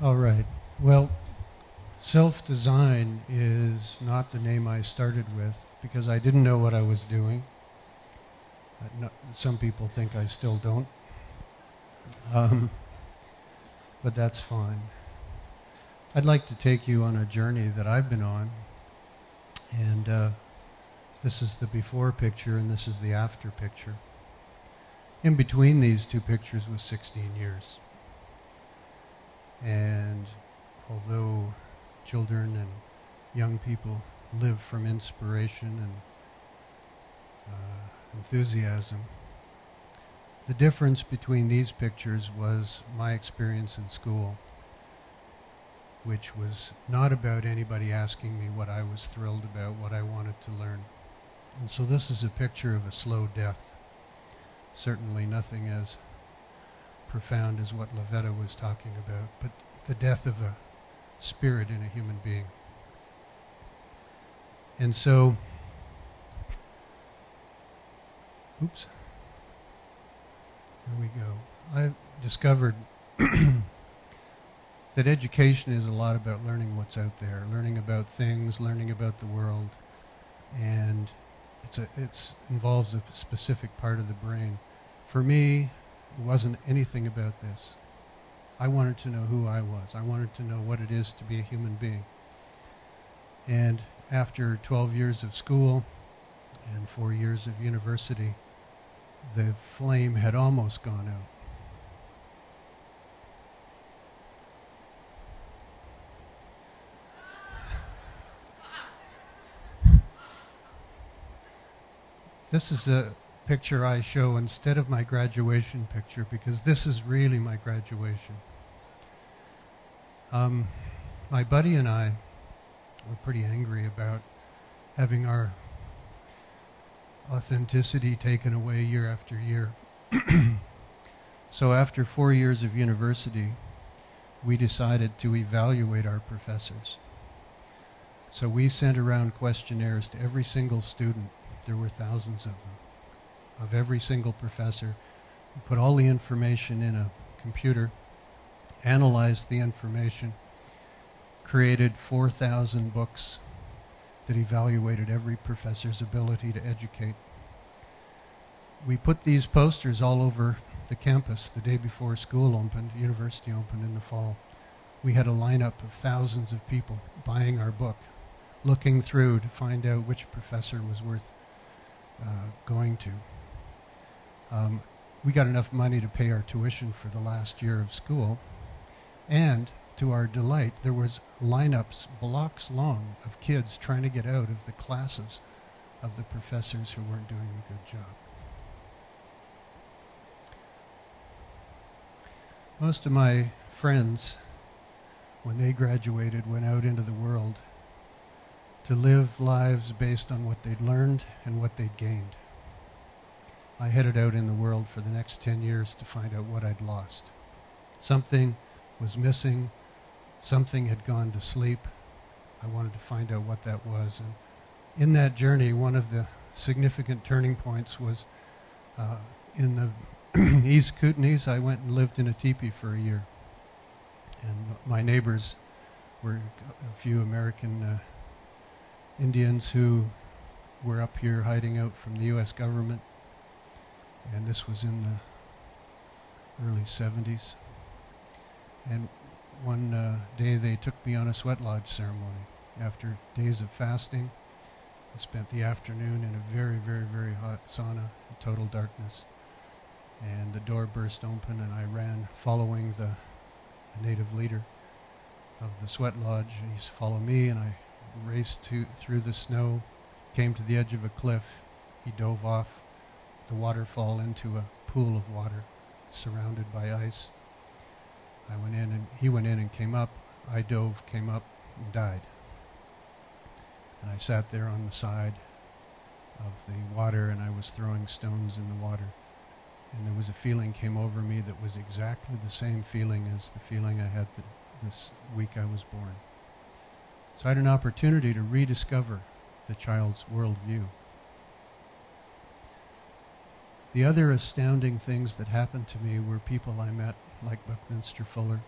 All right. Well, self-design is not the name I started with because I didn't know what I was doing. Some people think I still don't. But that's fine. I'd like to take you on a journey that I've been on. And this is the before picture and this is the after picture. In between these two pictures was 16 years. And although children and young people live from inspiration and enthusiasm, the difference between these pictures was my experience in school, which was not about anybody asking me what I was thrilled about, what I wanted to learn. And so this is a picture of a slow death. Certainly nothing as profound as what Lavetta was talking about, but the death of a spirit in a human being. And so, oops, here we go. I've discovered that education is a lot about learning what's out there, learning about things, learning about the world, and it involves a specific part of the brain. For me, it wasn't anything about this. I wanted to know who I was. I wanted to know what it is to be a human being. And after 12 years of school and 4 years of university, the flame had almost gone out. This is a picture I show instead of my graduation picture because this is really my graduation. My buddy and I were pretty angry about having our authenticity taken away year after year. So after 4 years of university, we decided to evaluate our professors. So we sent around questionnaires to every single student. There were thousands of them, of every single professor. We put all the information in a computer, analyzed the information, created 4,000 books that evaluated every professor's ability to educate. We put these posters all over the campus the day before school opened, university opened in the fall. We had a lineup of thousands of people buying our book, looking through to find out which professor was worth going to. We got enough money to pay our tuition for the last year of school, and to our delight, there was lineups blocks long of kids trying to get out of the classes of the professors who weren't doing a good job. Most of my friends, when they graduated, went out into the world to live lives based on what they'd learned and what they'd gained. I headed out in the world for the next 10 years to find out what I'd lost. Something was missing, something had gone to sleep. I wanted to find out what that was. And in that journey, one of the significant turning points was in the East Kootenays. I went and lived in a teepee for a year. And my neighbors were a few American Indians who were up here hiding out from the U.S. government. And this was in the early 70s. And one day they took me on a sweat lodge ceremony. After days of fasting, I spent the afternoon in a very, very, very hot sauna in total darkness. And the door burst open and I ran following the native leader of the sweat lodge. And he followed me and I raced through the snow, came to the edge of a cliff. He dove off the waterfall into a pool of water surrounded by ice. I went in and he went in and came up. I dove, came up, and died. And I sat there on the side of the water and I was throwing stones in the water. And there was a feeling came over me that was exactly the same feeling as the feeling I had this week I was born. So I had an opportunity to rediscover the child's worldview. The other astounding things that happened to me were people I met, like Buckminster Fuller,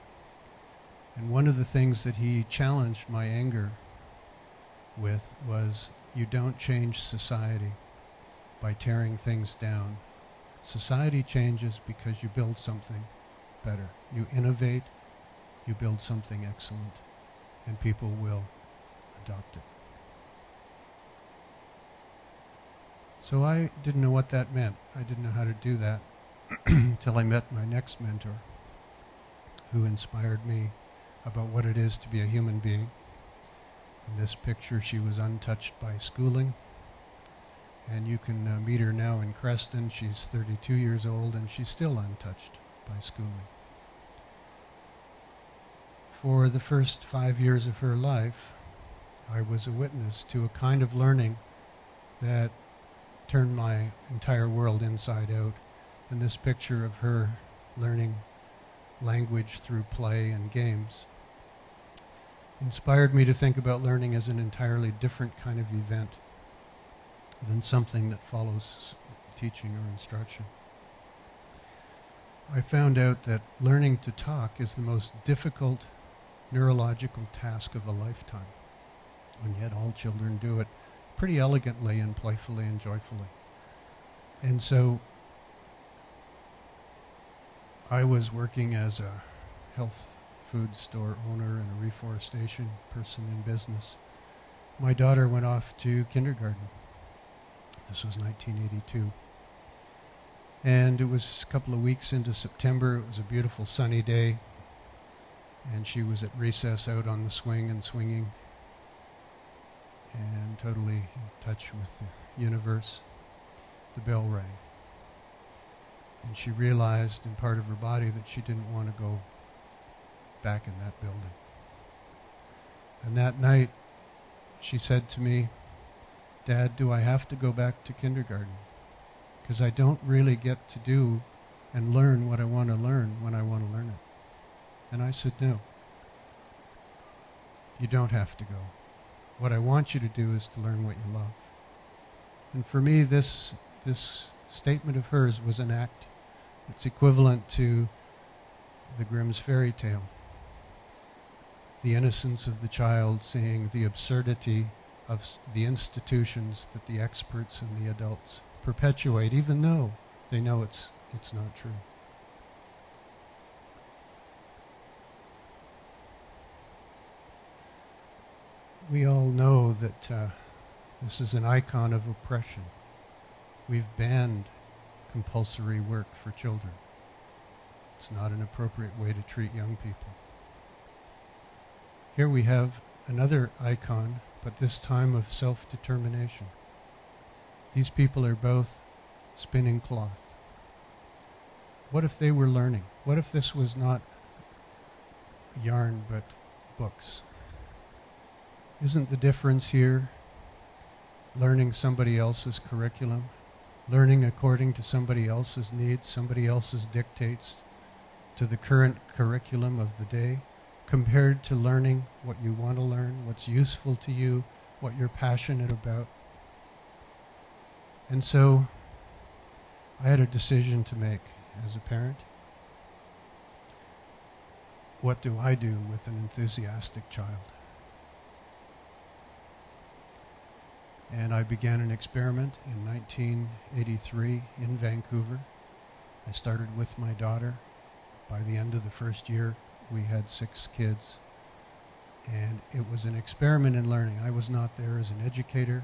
And one of the things that he challenged my anger with was, you don't change society by tearing things down. Society changes because you build something better. You innovate, you build something excellent, and people will adopt it. So I didn't know what that meant. I didn't know how to do that until I met my next mentor, who inspired me about what it is to be a human being. In this picture, she was untouched by schooling. And you can meet her now in Creston. She's 32 years old, and she's still untouched by schooling. For the first 5 years of her life, I was a witness to a kind of learning that turned my entire world inside out. And this picture of her learning language through play and games inspired me to think about learning as an entirely different kind of event than something that follows teaching or instruction. I found out that learning to talk is the most difficult neurological task of a lifetime, and yet all children do it pretty elegantly and playfully and joyfully. And so I was working as a health food store owner and a reforestation person in business. My daughter went off to kindergarten. This was 1982. And it was a couple of weeks into September. It was a beautiful sunny day. And she was at recess out on the swing and swinging and totally in touch with the universe. The bell rang. And she realized in part of her body that she didn't want to go back in that building. And that night, she said to me, "Dad, do I have to go back to kindergarten? Because I don't really get to do and learn what I want to learn when I want to learn it." And I said, "No. You don't have to go. What I want you to do is to learn what you love." And for me, this statement of hers was an act that's equivalent to the Grimm's fairy tale. The innocence of the child seeing the absurdity of the institutions that the experts and the adults perpetuate, even though they know it's not true. We all know that this is an icon of oppression. We've banned compulsory work for children. It's not an appropriate way to treat young people. Here we have another icon, but this time of self-determination. These people are both spinning cloth. What if they were learning? What if this was not yarn but books? Isn't the difference here learning somebody else's curriculum, learning according to somebody else's needs, somebody else's dictates to the current curriculum of the day, compared to learning what you want to learn, what's useful to you, what you're passionate about? And so I had a decision to make as a parent. What do I do with an enthusiastic child? And I began an experiment in 1983 in Vancouver. I started with my daughter. By the end of the first year, we had 6 kids. And it was an experiment in learning. I was not there as an educator.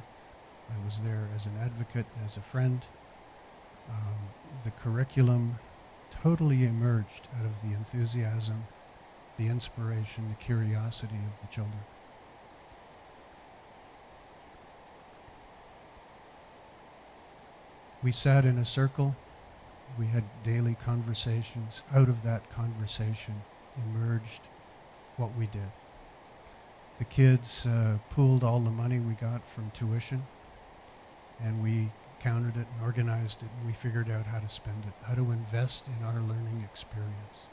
I was there as an advocate, as a friend. The curriculum totally emerged out of the enthusiasm, the inspiration, the curiosity of the children. We sat in a circle. We had daily conversations. Out of that conversation emerged what we did. The kids pooled all the money we got from tuition, and we counted it and organized it, and we figured out how to spend it, how to invest in our learning experience.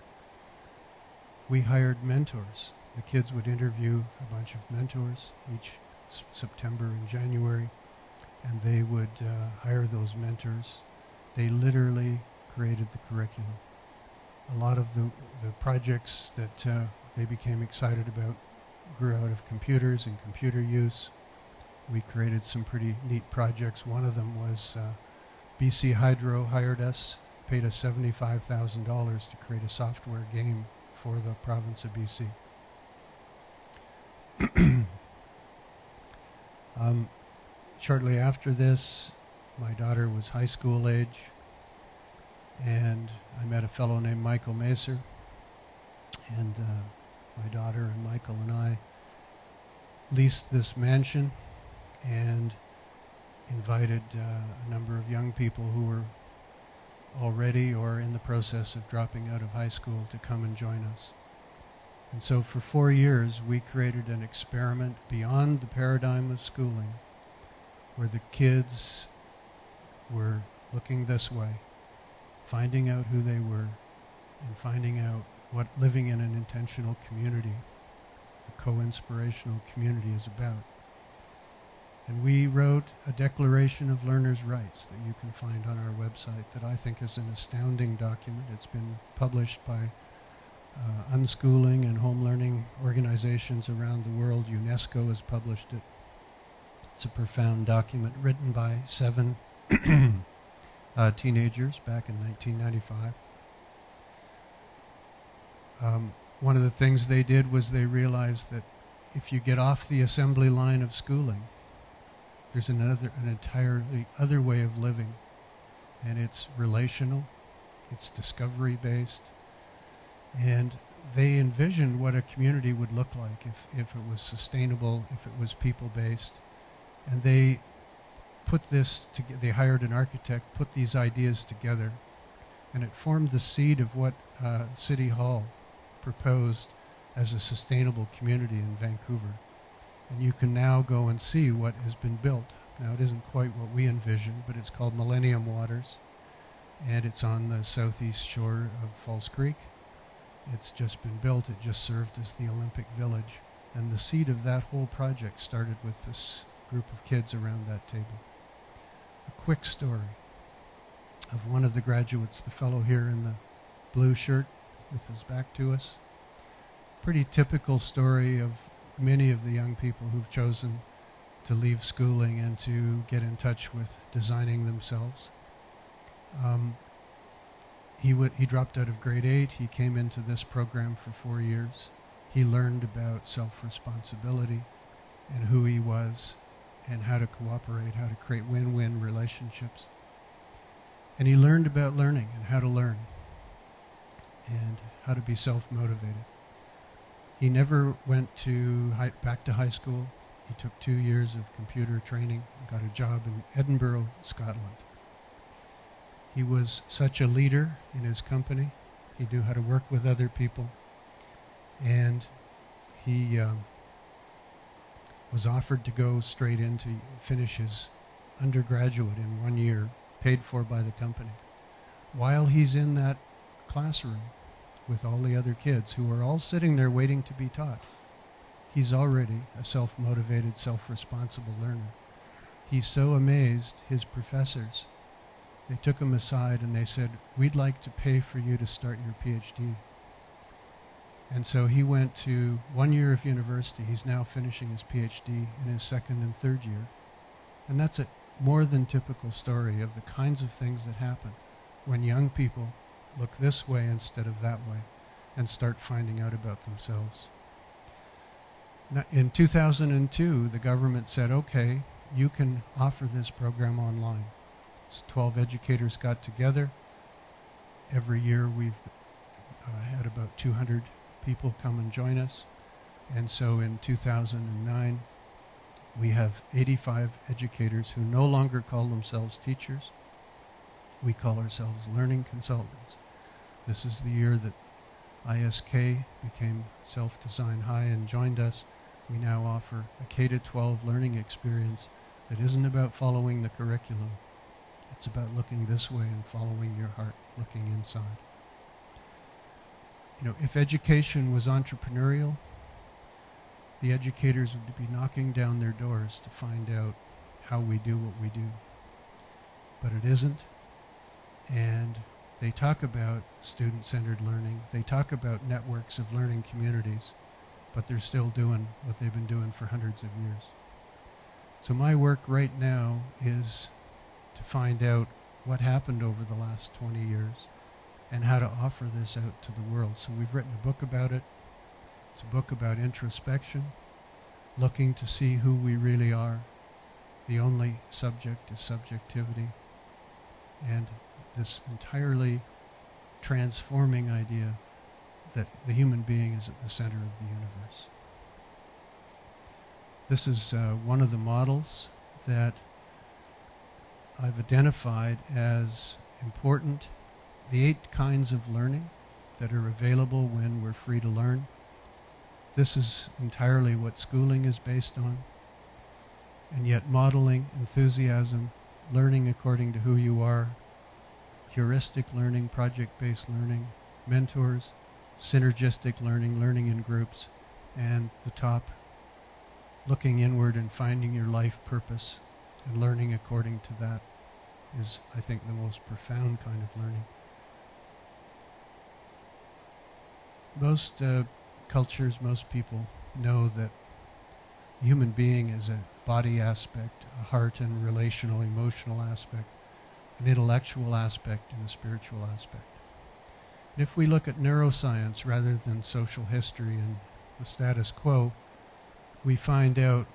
We hired mentors. The kids would interview a bunch of mentors each September and January, and they would hire those mentors. They literally created the curriculum. A lot of the projects that they became excited about grew out of computers and computer use. We created some pretty neat projects. One of them was BC Hydro hired us, paid us $75,000 to create a software game for the province of BC. Shortly after this, my daughter was high school age, and I met a fellow named Michael Macer, and my daughter and Michael and I leased this mansion and invited a number of young people who were already or in the process of dropping out of high school to come and join us. And so for 4 years we created an experiment beyond the paradigm of schooling, where the kids were looking this way, finding out who they were, and finding out what living in an intentional community, a co-inspirational community, is about. And we wrote a Declaration of Learners' Rights that you can find on our website that I think is an astounding document. It's been published by unschooling and home learning organizations around the world. UNESCO has published it. It's a profound document written by 7 teenagers back in 1995. One of the things they did was they realized that if you get off the assembly line of schooling, there's an entirely other way of living, and it's relational, it's discovery-based, and they envisioned what a community would look like if it was sustainable, if it was people-based, and they put this together. They hired an architect, put these ideas together, and it formed the seed of what City Hall proposed as a sustainable community in Vancouver. And you can now go and see what has been built. Now, it isn't quite what we envisioned, but it's called Millennium Waters, and it's on the southeast shore of False Creek. It's just been built. It just served as the Olympic Village. And the seed of that whole project started with this group of kids around that table. A quick story of one of the graduates, the fellow here in the blue shirt with his back to us. Pretty typical story of many of the young people who've chosen to leave schooling and to get in touch with designing themselves. He dropped out of grade 8. He came into this program for 4 years. He learned about self-responsibility and who he was and how to cooperate, how to create win-win relationships. And he learned about learning and how to learn and how to be self-motivated. He never went back to high school. He took 2 years of computer training and got a job in Edinburgh, Scotland. He was such a leader in his company. He knew how to work with other people. And he was offered to go straight in to finish his undergraduate in 1 year, paid for by the company. While he's in that classroom with all the other kids who are all sitting there waiting to be taught, he's already a self-motivated, self-responsible learner. He's so amazed, his professors, they took him aside and they said, "We'd like to pay for you to start your PhD." And so he went to 1 year of university. He's now finishing his PhD in his 2nd and 3rd year. And that's a more than typical story of the kinds of things that happen when young people look this way instead of that way and start finding out about themselves. Now, in 2002, the government said, okay, you can offer this program online. So 12 educators got together. Every year we've had about 200 people come and join us. And so in 2009, we have 85 educators who no longer call themselves teachers. We call ourselves learning consultants. This is the year that ISK became SelfDesignHigh and joined us. We now offer a K-12 learning experience that isn't about following the curriculum. It's about looking this way and following your heart, looking inside. You know, if education was entrepreneurial, the educators would be knocking down their doors to find out how we do what we do. But it isn't, and They talk about student-centered learning. They talk about networks of learning communities, but they're still doing what they've been doing for hundreds of years. So my work right now is to find out what happened over the last 20 years and how to offer this out to the world. So we've written a book about it. It's a book about introspection, looking to see who we really are. The only subject is subjectivity. And this entirely transforming idea that the human being is at the center of the universe. This is one of the models that I've identified as important. The 8 kinds of learning that are available when we're free to learn. This is entirely what schooling is based on. And yet modeling, enthusiasm, learning according to who you are, heuristic learning, project-based learning, mentors, synergistic learning, learning in groups, and the top, looking inward and finding your life purpose and learning according to that is, I think, the most profound kind of learning. Most cultures, most people know that the human being is a body aspect, a heart and relational, emotional aspect, an intellectual aspect, and a spiritual aspect. And if we look at neuroscience rather than social history and the status quo, we find out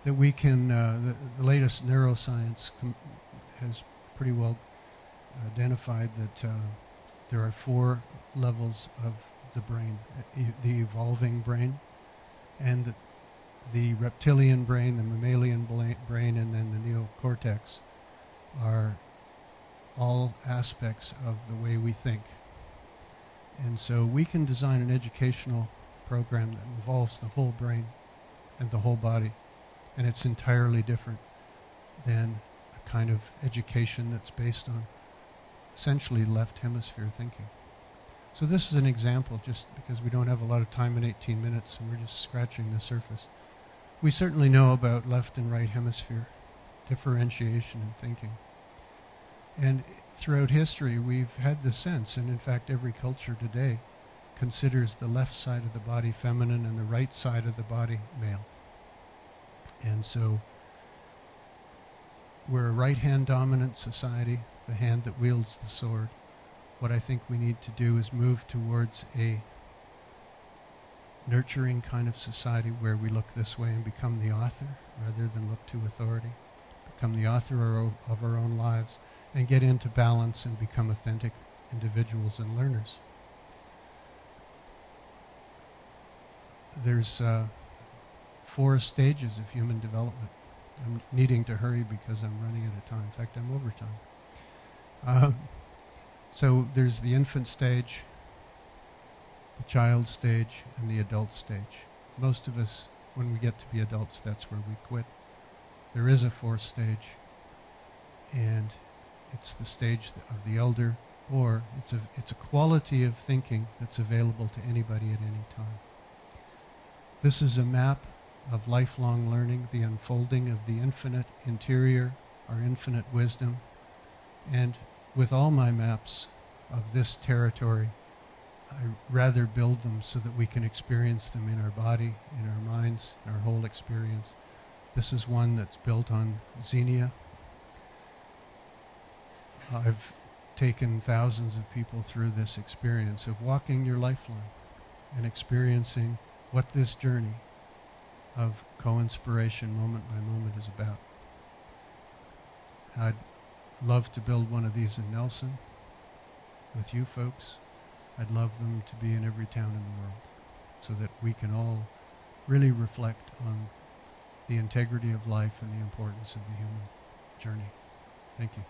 that we can, the latest neuroscience has pretty well identified that there are 4 levels of the brain, the evolving brain, and the reptilian brain, the mammalian brain, and then the neocortex are all aspects of the way we think. And so we can design an educational program that involves the whole brain and the whole body, and it's entirely different than a kind of education that's based on essentially left hemisphere thinking. So this is an example, just because we don't have a lot of time in 18 minutes and we're just scratching the surface. We certainly know about left and right hemisphere differentiation in thinking. And throughout history we've had this sense, and in fact every culture today considers the left side of the body feminine and the right side of the body male. And so we're a right-hand dominant society, the hand that wields the sword. What I think we need to do is move towards a nurturing kind of society where we look this way and become the author rather than look to authority, become the author of our own lives, and get into balance and become authentic individuals and learners. There's 4 stages of human development. I'm needing to hurry because I'm running out of time. In fact, I'm over time. So there's the infant stage, the child stage, and the adult stage. Most of us, when we get to be adults, that's where we quit. There is a 4th stage, and it's the stage of the elder, or it's a quality of thinking that's available to anybody at any time. This is a map of lifelong learning, the unfolding of the infinite interior, our infinite wisdom. And with all my maps of this territory, I rather build them so that we can experience them in our body, in our minds, in our whole experience. This is one that's built on Xenia. I've taken thousands of people through this experience of walking your lifeline and experiencing what this journey of co-inspiration moment by moment is about. I'd love to build one of these in Nelson with you folks. I'd love them to be in every town in the world so that we can all really reflect on the integrity of life and the importance of the human journey. Thank you.